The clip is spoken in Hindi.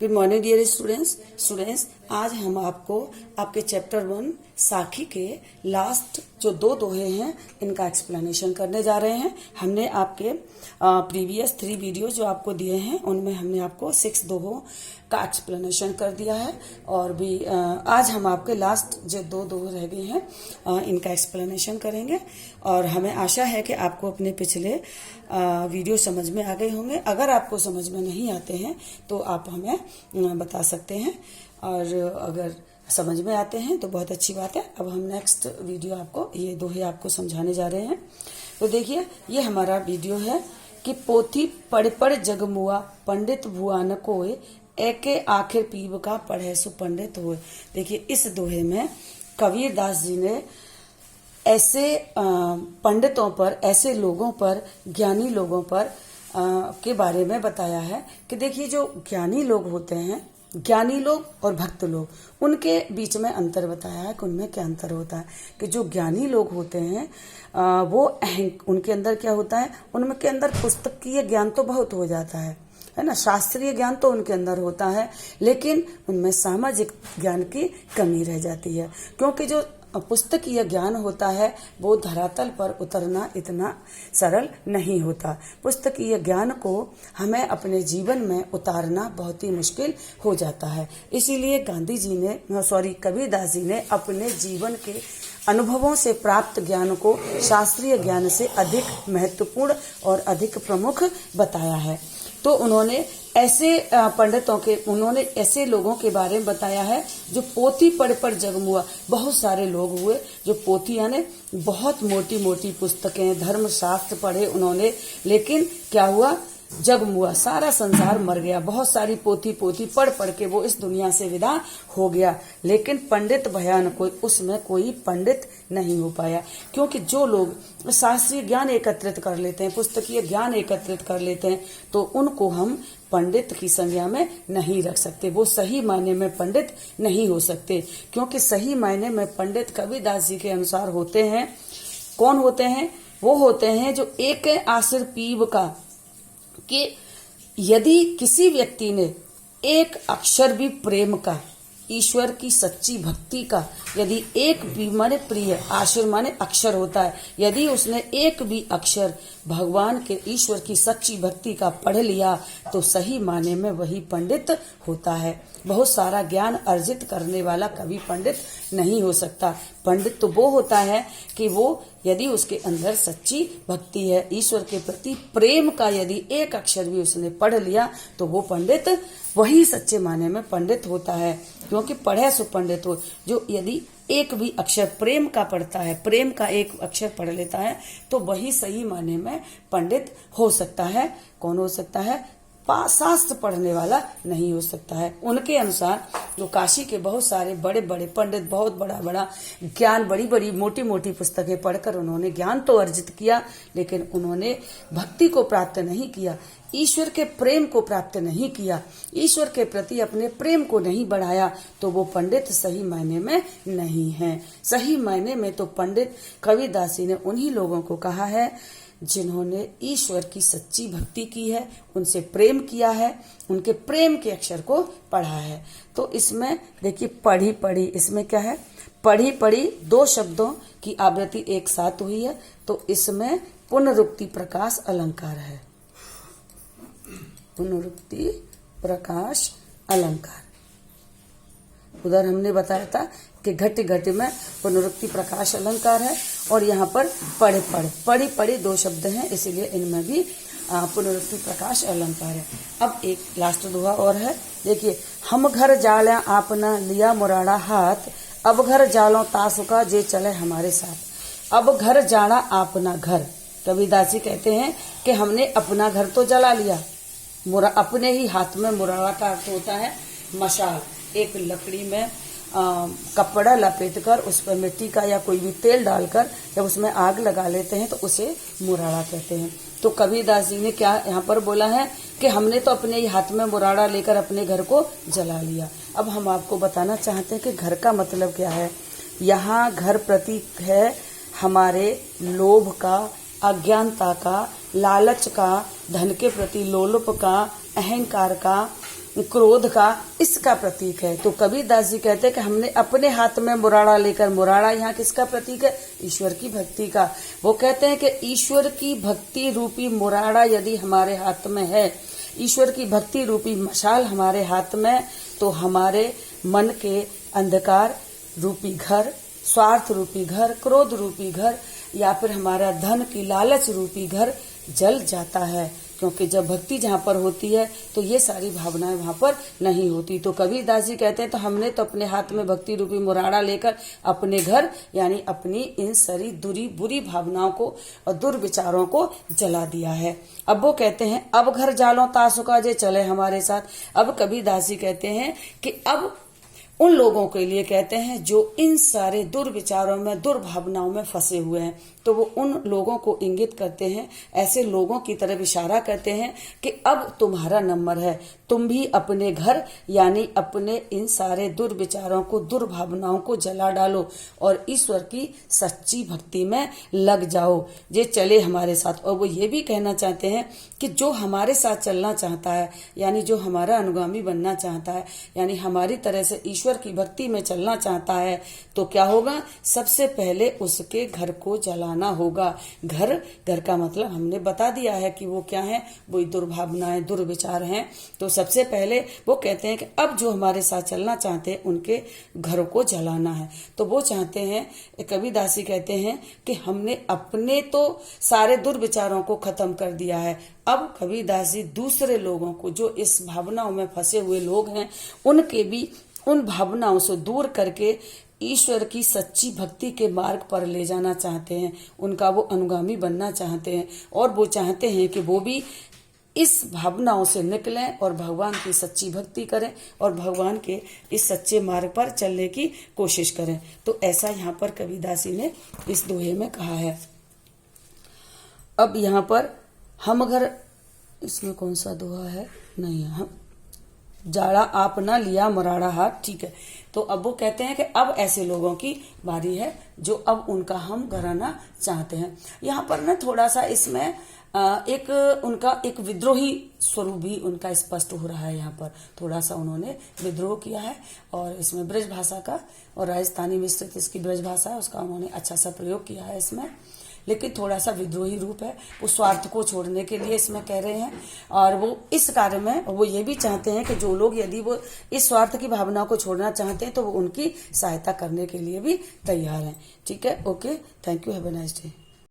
गुड मॉर्निंग डियर स्टूडेंट्स आज हम आपको आपके चैप्टर 1 साखी के लास्ट जो दो दोहे हैं इनका एक्सप्लेनेशन करने जा रहे हैं। हमने आपके प्रीवियस 3 वीडियो जो आपको दिए हैं उनमें हमने आपको 6 दोहों का एक्सप्लेनेशन कर दिया है और भी आज हम आपके लास्ट जो 2 दोहे रह गए हैं इनका एक्सप्लेनेशन करेंगे और हमें आशा है कि आपको अपने पिछले वीडियो समझ में आ गए होंगे। अगर आपको समझ में नहीं आते हैं तो आप हमें बता सकते हैं और अगर समझ में आते हैं तो बहुत अच्छी बात है। अब हम नेक्स्ट वीडियो आपको ये दोहे आपको समझाने जा रहे हैं। तो देखिए ये हमारा वीडियो है कि पोथी पढ़ पढ़ जगमुआ पंडित भुआ न कोय एके आखिर पीब का पढ़े सु पंडित होए। देखिए इस दोहे में कबीर दास जी ने ऐसे पंडितों पर, ऐसे लोगों पर, ज्ञानी लोगों पर के बारे में बताया है कि देखिए जो ज्ञानी लोग होते हैं, ज्ञानी लोग और भक्त लोग, उनके बीच में अंतर बताया है कि उनमें क्या अंतर होता है। कि जो ज्ञानी लोग होते हैं वो उनके अंदर क्या होता है, उनके अंदर पुस्तकीय ज्ञान तो बहुत हो जाता है ना, शास्त्रीय ज्ञान तो उनके अंदर होता है, लेकिन उनमें सामाजिक ज्ञान की कमी रह जाती है। क्योंकि जो पुस्तकीय ज्ञान होता है वो धरातल पर उतरना इतना सरल नहीं होता। पुस्तकीय ज्ञान को हमें अपने जीवन में उतारना बहुत ही मुश्किल हो जाता है। इसीलिए कबीरदास जी ने अपने जीवन के अनुभवों से प्राप्त ज्ञान को शास्त्रीय ज्ञान से अधिक महत्वपूर्ण और अधिक प्रमुख बताया है। तो उन्होंने ऐसे उन्होंने ऐसे लोगों के बारे में बताया है जो पोथी पढ़ पढ़ जगमुआ। बहुत सारे लोग हुए जो पोथी यानी बहुत मोटी मोटी पुस्तकें, धर्मशास्त्र पढ़े उन्होंने, लेकिन क्या हुआ, जगमुआ, सारा संसार मर गया। बहुत सारी पोथी पढ़ पढ़ के वो इस दुनिया से विदा हो गया, लेकिन पंडित भयान कोई, उसमें कोई पंडित नहीं हो पाया। क्योंकि जो लोग शास्त्रीय ज्ञान एकत्रित कर लेते हैं, पुस्तकीय ज्ञान एकत्रित कर लेते हैं, तो उनको हम पंडित की संज्ञा में नहीं रख सकते। वो सही मायने में पंडित नहीं हो सकते। क्योंकि सही मायने में पंडित कबीरदास जी के अनुसार होते हैं, कौन होते हैं, वो होते हैं जो एक आसिर पीब का, कि यदि किसी व्यक्ति ने एक अक्षर भी प्रेम का, ईश्वर की सच्ची भक्ति का, यदि एक भी माने प्रिय, आशिर माने अक्षर होता है, यदि उसने एक भी अक्षर भगवान के, ईश्वर की सच्ची भक्ति का पढ़ लिया तो सही माने में वही पंडित होता है। बहुत सारा ज्ञान अर्जित करने वाला कभी पंडित नहीं हो सकता। पंडित तो वो होता है कि वो यदि उसके अंदर सच्ची भक्ति है, ईश्वर के प्रति प्रेम का यदि एक अक्षर भी उसने पढ़ लिया तो वो पंडित, वही सच्चे माने में पंडित होता है। क्योंकि पढ़े सो पंडित हो, जो यदि एक भी अक्षर प्रेम का पढ़ता है, प्रेम का एक अक्षर पढ़ लेता है तो वही सही माने में पंडित हो सकता है। कौन हो सकता है, शास्त्र पढ़ने वाला नहीं हो सकता है। उनके अनुसार जो काशी के बहुत सारे बड़े बड़े पंडित, बहुत बड़ा बड़ा ज्ञान, बड़ी बड़ी मोटी मोटी पुस्तकें पढ़कर उन्होंने ज्ञान तो अर्जित किया, लेकिन उन्होंने भक्ति को प्राप्त नहीं किया, ईश्वर के प्रेम को प्राप्त नहीं किया, ईश्वर के प्रति अपने प्रेम को नहीं बढ़ाया, तो वो पंडित सही मायने में नहीं है। सही मायने में तो पंडित कबीरदास जी ने उन्हीं लोगों को कहा है जिन्होंने ईश्वर की सच्ची भक्ति की है, उनसे प्रेम किया है, उनके प्रेम के अक्षर को पढ़ा है। तो इसमें देखिए पढ़ी पढ़ी, इसमें क्या है, पढ़ी पढ़ी 2 शब्दों की आवृत्ति एक साथ हुई है, तो इसमें पुनरुक्ति प्रकाश अलंकार है। पुनरुक्ति प्रकाश अलंकार। उधर हमने बताया था कि घट घट में पुनरुक्ति प्रकाश अलंकार है और यहाँ पर पढ़े पढ़े, पढ़ी पढ़ी 2 शब्द हैं, इसीलिए इनमें भी पुनरुक्ति प्रकाश अलंकार है। अब एक लास्ट दोहा और है, देखिए, हम घर जाले आपना लिया मुराड़ा हाथ, अब घर जालो तासुका जे चले हमारे साथ। अब घर जाना आपना घर, कबीरदास जी कहते हैं कि हमने अपना घर तो जला लिया, अपने ही हाथ में, मुराड़ा का अर्थ होता है मशाल, एक लकड़ी में कपड़ा लपेटकर उस पर मिट्टी का या कोई भी तेल डालकर जब उसमें आग लगा लेते हैं तो उसे मुराड़ा कहते हैं। तो कबीरदास जी ने क्या यहाँ पर बोला है कि हमने तो अपने ही हाथ में मुराड़ा लेकर अपने घर को जला लिया। अब हम आपको बताना चाहते हैं कि घर का मतलब क्या है। यहाँ घर प्रतीक है हमारे लोभ का, अज्ञानता का, लालच का, धन के प्रति लोलुप का, अहंकार का, क्रोध का इसका प्रतीक है। तो कबीरदास जी कहते हैं कि हमने अपने हाथ में मुराड़ा लेकर, मुराड़ा यहाँ किसका प्रतीक है? ईश्वर की भक्ति का। वो कहते हैं कि ईश्वर की भक्ति रूपी मुराड़ा यदि हमारे हाथ में है, ईश्वर की भक्ति रूपी मशाल हमारे हाथ में, तो हमारे मन के अंधकार रूपी घर, स्वार्थ रूपी घर, क्रोध रूपी घर, या फिर हमारा धन की लालच रूपी घर जल जाता है। क्योंकि जब भक्ति जहाँ पर होती है तो ये सारी भावनाएं वहां पर नहीं होती। तो कबीरदास जी कहते हैं तो हमने तो अपने हाथ में भक्ति रूपी मुराड़ा लेकर अपने घर यानी अपनी इन सारी बुरी भावनाओं को और दुर्विचारों को जला दिया है। अब वो कहते हैं अब घर जालो तासुका जे चले हमारे साथ। अब कबीरदास जी कहते हैं कि अब उन लोगों के लिए कहते हैं जो इन सारे दुर्विचारों में, दुर्भावनाओं में फंसे हुए हैं। तो वो उन लोगों को इंगित करते हैं, ऐसे लोगों की तरफ इशारा करते हैं कि अब तुम्हारा नंबर है, तुम भी अपने घर यानी अपने इन सारे दुर्विचारों को, दुर्भावनाओं को जला डालो और ईश्वर की सच्ची भक्ति में लग जाओ, ये चले हमारे साथ। और वो ये भी कहना चाहते हैं कि जो हमारे साथ चलना चाहता है यानी जो हमारा अनुगामी बनना चाहता है यानी हमारी तरह से ईश्वर की भक्ति में चलना चाहता है, तो क्या होगा? सबसे पहले उसके घर को जलाना होगा। घर का मतलब हमने बता दिया है कि वो क्या है, वो दुर्भावनाएं, दुर्विचार हैं। तो सबसे पहले वो कहते हैं कि अब जो हमारे साथ चलना चाहते हैं उनके घरों को जलाना है। तो वो चाहते हैं, कबीरदास जी कहते हैं कि हमने अपने तो सारे दुर्विचारों को खत्म कर दिया है। अब कबीरदास जी दूसरे लोगों को, जो इस भावनाओं में फंसे हुए लोग हैं, उनके भी उन भावनाओं से दूर करके ईश्वर की सच्ची भक्ति के मार्ग पर ले जाना चाहते हैं। उनका वो अनुगामी बनना चाहते हैं और वो चाहते हैं कि वो भी इस भावनाओं से निकलें और भगवान की सच्ची भक्ति करें और भगवान के इस सच्चे मार्ग पर चलने की कोशिश करें। तो ऐसा यहाँ पर कबीरदास जी ने इस दोहे में कहा है। अब यहाँ पर हम अगर, इसमें कौन सा दोहा है? नहीं है, हम जाड़ा आप ना लिया मुराड़ा हाथ, ठीक है। तो अब वो कहते हैं कि अब ऐसे लोगों की बारी है जो अब उनका हम घराना चाहते हैं। यहाँ पर ना थोड़ा सा इसमें एक उनका एक विद्रोही स्वरूप भी उनका स्पष्ट हो रहा है। यहाँ पर थोड़ा सा उन्होंने विद्रोह किया है और इसमें ब्रज भाषा का और राजस्थानी मिश्रित इसकी ब्रज भाषा है उसका उन्होंने अच्छा सा प्रयोग किया है इसमें, लेकिन थोड़ा सा विद्रोही रूप है। वो स्वार्थ को छोड़ने के लिए इसमें कह रहे हैं और वो इस कार्य में वो ये भी चाहते हैं कि जो लोग यदि वो इस स्वार्थ की भावना को छोड़ना चाहते हैं तो वो उनकी सहायता करने के लिए भी तैयार हैं। ठीक है, okay, thank you, have a nice day.